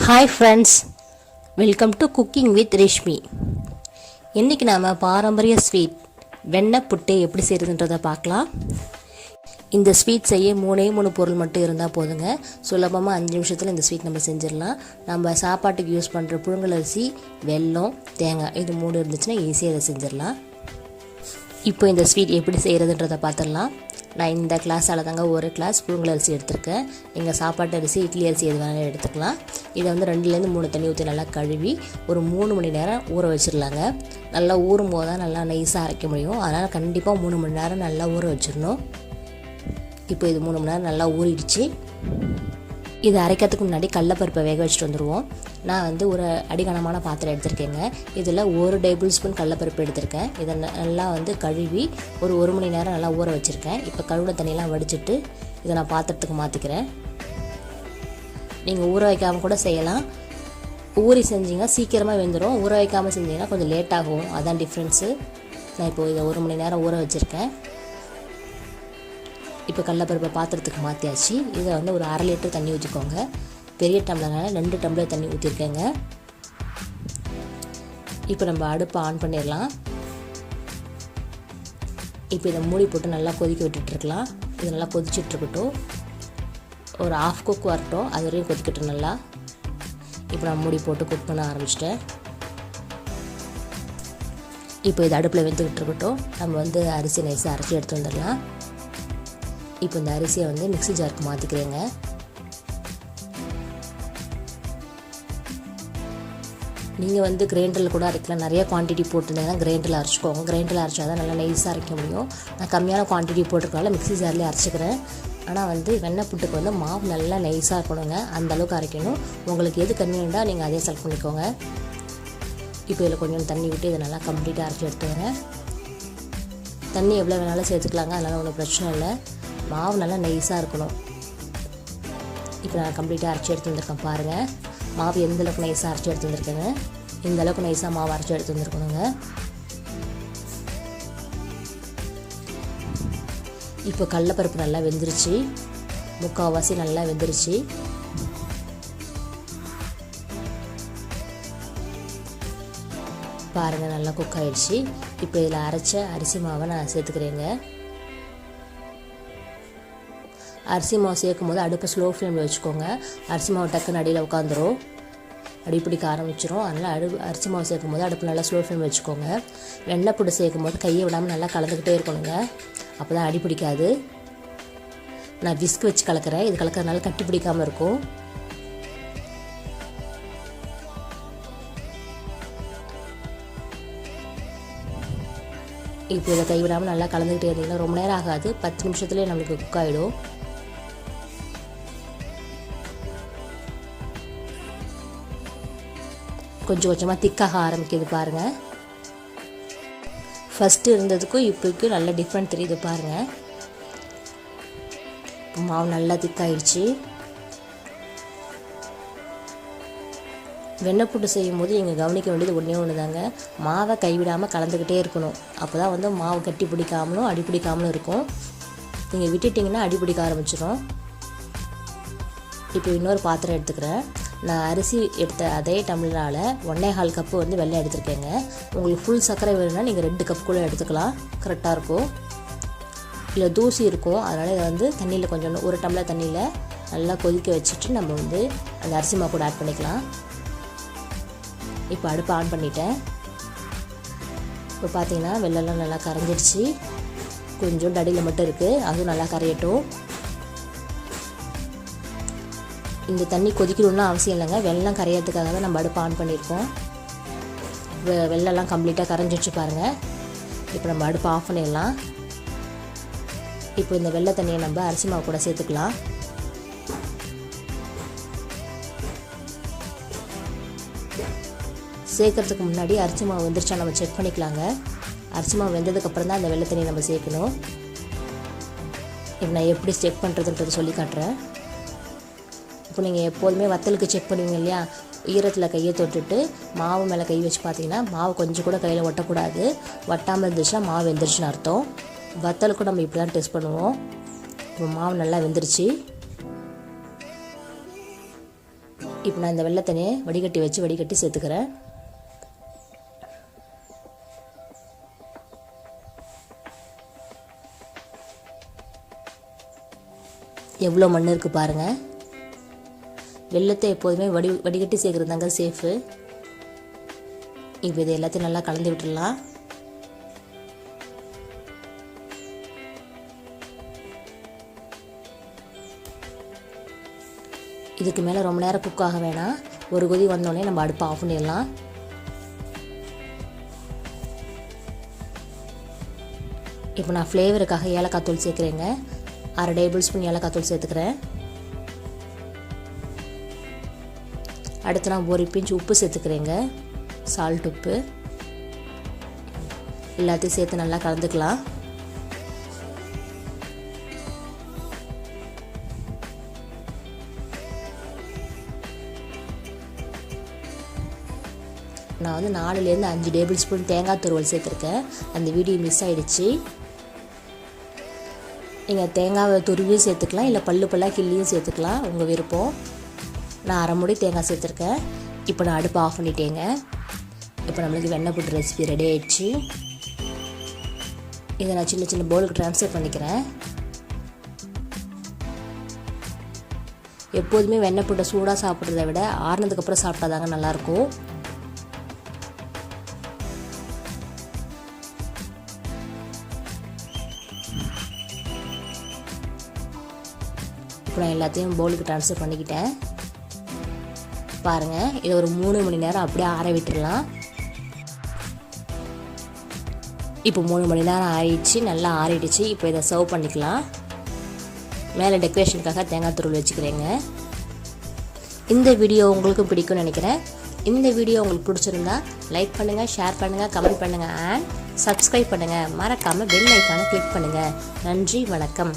Hi friends, welcome to cooking with Rishmi. இன்றைக்கி நாம் பாரம்பரிய ஸ்வீட் வெண்ணெய் புட்டு எப்படி செய்கிறதுன்றதை பார்க்கலாம். இந்த ஸ்வீட் செய்ய மூணு பொருள் மட்டும் இருந்தால் போதுங்க. சுலபமாக 5 நிமிஷத்தில் இந்த ஸ்வீட் நம்ம செஞ்சிடலாம். நம்ம சாப்பாட்டுக்கு யூஸ் பண்ணுற புழுங்கலரிசி, வெல்லம், தேங்காய் இது 3 இருந்துச்சுன்னா ஈஸியாக இதை செஞ்சிடலாம். இப்போ இந்த ஸ்வீட் எப்படி செய்கிறதுன்றதை பார்த்துடலாம். நான் இந்த கிளாஸால் தாங்க ஒரு கிளாஸ் புழுங்கலரிசி எடுத்திருக்கேன். எங்கள் சாப்பாட்டு அரிசி, இட்லி அரிசி எது வேணாலும் எடுத்துக்கலாம். இதை வந்து 2லேருந்து 3 தண்ணி ஊற்றி நல்லா கழுவி ஒரு 3 மணி நேரம் ஊற வச்சிடலாங்க. நல்லா ஊறும் போது தான் நல்லா நைஸாக அரைக்க முடியும். அதனால் கண்டிப்பாக 3 மணி நேரம் நல்லா ஊற வச்சிடணும். இப்போ இது 3 மணி நேரம் நல்லா ஊறிடுச்சு. இது அரைக்கிறதுக்கு முன்னாடி கடலப்பருப்பை வேக வச்சுட்டு வந்துடுவோம். நான் வந்து ஒரு அடிகனமான பாத்திரம் எடுத்திருக்கேங்க. இதில் 1 டேபிள் ஸ்பூன் கடலப்பருப்பு எடுத்திருக்கேன். இதை நல்லா வந்து கழுவி ஒரு மணி நேரம் நல்லா ஊற வச்சுருக்கேன். இப்போ கழுவுன தண்ணியெலாம் வடிச்சிட்டு இதை நான் பாத்திரத்துக்கு மாற்றிக்கிறேன். நீங்கள் ஊற வைக்காமல் கூட செய்யலாம். ஊறி செஞ்சிங்கன்னா சீக்கிரமாக வெந்துடும். ஊற வைக்காமல் செஞ்சிங்கன்னா கொஞ்சம் லேட் ஆகும். அதான் டிஃப்ரென்ஸு. நான் இப்போ இதை 1 மணி நேரம் ஊற வச்சுருக்கேன். இப்போ கடலப்பருப்பை பாத்திரத்துக்கு மாற்றியாச்சு. இதை வந்து ஒரு 1/2 லிட்டர் தண்ணி ஊற்றிக்கோங்க. பெரிய டம்ளர்னால 2 டம்ளர் தண்ணி ஊற்றிருக்கேங்க. இப்போ நம்ம அடுப்பை ஆன் பண்ணிடலாம். இப்போ இதை மூடி போட்டு நல்லா கொதிக்க விட்டுட்டுருக்கலாம். இது நல்லா கொதிச்சுட்ருக்கட்டும். ஒரு 1/2 குக் வரட்டும். அது வரையும் கொதிக்கட்டும் நல்லா. இப்போ நான் மூடி போட்டு குக் பண்ண ஆரம்பிச்சிட்டேன். இப்போ இது அடுப்பில் வெந்துக்கிட்டு இருக்கட்டும். நம்ம வந்து அரிசி நைஸாக அரைச்சி எடுத்து வந்துடலாம். இப்போ இந்த அரிசியை வந்து மிக்ஸி ஜாருக்கு மாற்றிக்கிறேங்க. நீங்கள் வந்து கிரைண்டரில் கூட அரைக்கலாம். நிறைய குவான்டிட்டி போட்டுருந்தீங்கன்னா கிரைண்டரில் அரைச்சிக்கோங்க. கிரைண்டரில் அரைச்சா தான் நல்லா நைஸாக அரைக்க முடியும். நான் கம்மியான குவான்டிட்டி போட்டிருக்கனால மிக்ஸி ஜார்லேயே அரைச்சிக்கிறேன். ஆனால் வந்து வெண்ணெய் புட்டுக்கு வந்து மாவு நல்லா நைஸாக இருக்கணுங்க. அந்தளவுக்கு அரைக்கணும். உங்களுக்கு எது கன்வீனியன்ட்டாக நீங்கள் அதே செலக்ட் பண்ணிக்கோங்க. இப்போ இதில் கொஞ்சம் தண்ணி விட்டு இதை நல்லா கம்ப்ளீட்டாக அரைச்சி எடுத்துக்கோங்க. தண்ணி எவ்வளோ வேணாலும் சேர்த்துக்கலாங்க. அதனால் ஒன்றும் பிரச்சனை இல்லை. மாவு நல்லா நைஸாக இருக்கணும். இப்போ நான் கம்ப்ளீட்டாக அரைச்சி எடுத்து வந்திருக்கேன் பாருங்கள். மாவு எந்தளவுக்கு நைஸாக அரைச்சி எடுத்து வந்திருக்கேங்க. இந்தளவுக்கு நைஸாக மாவு அரைச்சி எடுத்து வந்துருக்கணுங்க. இப்போ கடலப்பருப்பு நல்லா வெந்துருச்சு. 3/4 நல்லா வெந்துருச்சு. பாருங்கள் நல்லா குக் ஆகிடுச்சு. இப்போ இதில் அரைச்ச அரிசி மாவை நான் சேர்த்துக்கிறேங்க. அரிசி மாவு சேர்க்கும் போது அடுப்பை ஸ்லோ ஃப்ளேமில் வச்சுக்கோங்க. அரிசி மாவு டக்குன்னு அடியில் உட்காந்துரும், அடி பிடிக்க ஆரம்பிச்சிடும். அதனால் அரிசி மாவு சேர்க்கும் போது அடுப்பு நல்லா ஸ்லோ ஃப்ளேமில் வச்சுக்கோங்க. வெண்ணெய் புட்டு சேர்க்கும் போது கையை விடாமல் நல்லா கலந்துக்கிட்டே இருக்கணுங்க. அப்போ தான் அடி பிடிக்காது. நான் விஸ்க் வச்சு கலக்கிறேன். இது கலக்கிறதுனால கட்டி பிடிக்காமல் இருக்கும். இப்போ இதை கைவிடாமல் நல்லா கலந்துக்கிட்டே இருந்தீங்கன்னா ரொம்ப நேரம் ஆகாது. 10 நிமிஷத்துலேயே நம்மளுக்கு குக் ஆகிடும். கொஞ்சம் கொஞ்சமாக திக்காக ஆரம்பிக்குது பாருங்கள். ஃபஸ்ட்டு இருந்ததுக்கும் இப்போக்கும் நல்ல டிஃப்ரெண்ட் தெரியுது பாருங்கள். மாவு நல்லா திக்காயிடுச்சு. வெண்ணெய் புட்டு செய்யும் போது நீங்கள் கவனிக்க வேண்டியது ஒன்று தாங்க. மாவை கைவிடாமல் கலந்துக்கிட்டே இருக்கணும். அப்போ தான் வந்து மாவு கட்டி பிடிக்காமலும் அடி பிடிக்காமலும் இருக்கும். நீங்கள் விட்டுட்டிங்கன்னா அடி பிடிக்க ஆரம்பிச்சிடும். இப்போ இன்னொரு பாத்திரம் எடுத்துக்கிறேன். நான் அரிசி எடுத்த அதே டம்ளரால் 1/4 கப்பு வந்து வெல்லம் எடுத்துருக்கேங்க. உங்களுக்கு ஃபுல் சர்க்கரை வேணும்னா நீங்கள் 2 கப் கூட எடுத்துக்கலாம். கரெக்டாக இருக்கும். இல்லை தூசி இருக்கும். அதனால் இதை வந்து தண்ணியில் கொஞ்சம் 1 டம்ளர் தண்ணியில் நல்லா கொதிக்க வச்சுட்டு நம்ம வந்து அந்த அரிசி மாவு கூட ஆட் பண்ணிக்கலாம். இப்போ அடுப்பை ஆன் பண்ணிட்டேன். இப்போ பார்த்தீங்கன்னா வெல்லம்லாம் நல்லா கரைஞ்சிடுச்சு. கொஞ்சம் அடியில் மட்டும் இருக்குது. அதுவும் நல்லா கரையட்டும். இந்த தண்ணி கொதிக்கணும்னு அவசியம் இல்லைங்க. வெல்லம் கரையிறதுக்காக தான் நம்ம அடுப்பு ஆன் பண்ணியிருக்கோம். வெல்லம்லாம் கம்ப்ளீட்டாக கரைஞ்சிடுச்சு பாருங்கள். இப்போ நம்ம அடுப்பு ஆஃப் பண்ணிடலாம். இப்போ இந்த வெள்ளை தண்ணியை நம்ம அரிசி மாவு கூட சேர்த்துக்கலாம். சேர்க்கறதுக்கு முன்னாடி அரிசி மாவு வெந்துருச்சா நம்ம செக் பண்ணிக்கலாங்க. அரிசி மாவு வெந்ததுக்கப்புறம் தான் அந்த வெள்ளை தண்ணியை நம்ம சேர்க்கணும். இப்போ நான் எப்படி செக் பண்ணுறதுன்றது சொல்லி காட்டுறேன். இப்போ நீங்கள் எப்போதுமே வத்தலுக்கு செக் பண்ணுவீங்க இல்லையா, ஈரத்தில் கையை தொட்டுட்டு மாவு மேலே கை வச்சு பார்த்தீங்கன்னா மாவு கொஞ்சம் கூட கையில் ஒட்டக்கூடாது. ஒட்டாமல் இருந்துச்சுன்னா மாவு வெந்துருச்சுன்னு அர்த்தம். வத்தலுக்கும் நம்ம இப்படி தான் டெஸ்ட் பண்ணுவோம். இப்போ மாவு நல்லா வெந்துருச்சு. இப்போ நான் இந்த வெள்ளை தண்ணியை வடிகட்டி சேர்த்துக்கிறேன். எவ்வளோ மண் இருக்குது பாருங்கள். வெள்ளத்தை எப்போதுமே வடிகட்டி சேர்க்குறது தாங்க சேஃபு. இப்போ இது எல்லாத்தையும் நல்லா கலந்து விட்டுடலாம். இதுக்கு மேலே ரொம்ப நேரம் குக் ஆக வேணாம். ஒரு கொதி வந்தோடனே நம்ம அடுப்பை ஆஃப் பண்ணிடலாம். இப்போ நான் ஃப்ளேவருக்காக ஏலக்காய் தூள் சேர்க்குறேங்க. 1/2 டேபிள் ஸ்பூன் ஏலக்காய் தூள் சேர்த்துக்கிறேன். அடுத்து நான் 1 பிஞ்ச் உப்பு சேர்த்துக்கிறேங்க. சால்ட் உப்பு எல்லாத்தையும் சேர்த்து நல்லா கலந்துக்கலாம். நான் வந்து 4லேருந்து 5 டேபிள் ஸ்பூன் தேங்காய் துருவல் சேர்த்துருக்கேன். அந்த வீடியோ மிஸ் ஆகிடுச்சு. நீங்கள் தேங்காவை துருவியும் சேர்த்துக்கலாம், இல்லை பல்லாக கிள்ளியும் சேர்த்துக்கலாம், உங்கள் விருப்பம். நான் 1/2 மூடி தேங்காய் சேர்த்துருக்கேன். இப்போ நான் அடுப்பை ஆஃப் பண்ணிட்டேங்க. இப்போ நம்மளுக்கு வெண்ணெய் புட்டு ரெசிபி ரெடி ஆகிடுச்சு. இதை நான் சின்ன சின்ன பவுலுக்கு ட்ரான்ஸ்ஃபர் பண்ணிக்கிறேன். எப்போதுமே வெண்ணெய் புட்டை சூடாக சாப்பிட்றத விட ஆறுனதுக்கப்புறம் சாப்பிட்டா தாங்க நல்லாயிருக்கும். இப்போ நான் எல்லாத்தையும் பவுலுக்கு ட்ரான்ஸ்ஃபர் பண்ணிக்கிட்டேன். பாருங்கள், இதை ஒரு 3 மணி நேரம் அப்படியே ஆற விட்டுடலாம். இப்போ 3 மணி நேரம் ஆறிடுச்சு, நல்லா ஆறிடுச்சு. இப்போ இதை சர்வ் பண்ணிக்கலாம். மேலே டெக்கரேஷனுக்காக தேங்காய் துருவல் வச்சுக்கிறேங்க. இந்த வீடியோ உங்களுக்கு பிடிக்கும்னு நினைக்கிறேன். இந்த வீடியோ உங்களுக்கு பிடிச்சிருந்தா லைக் பண்ணுங்கள், ஷேர் பண்ணுங்கள், கமெண்ட் பண்ணுங்கள் அண்ட் சப்ஸ்கிரைப் பண்ணுங்கள். மறக்காமல் பெல் ஐக்கானை கிளிக் பண்ணுங்கள். நன்றி, வணக்கம்.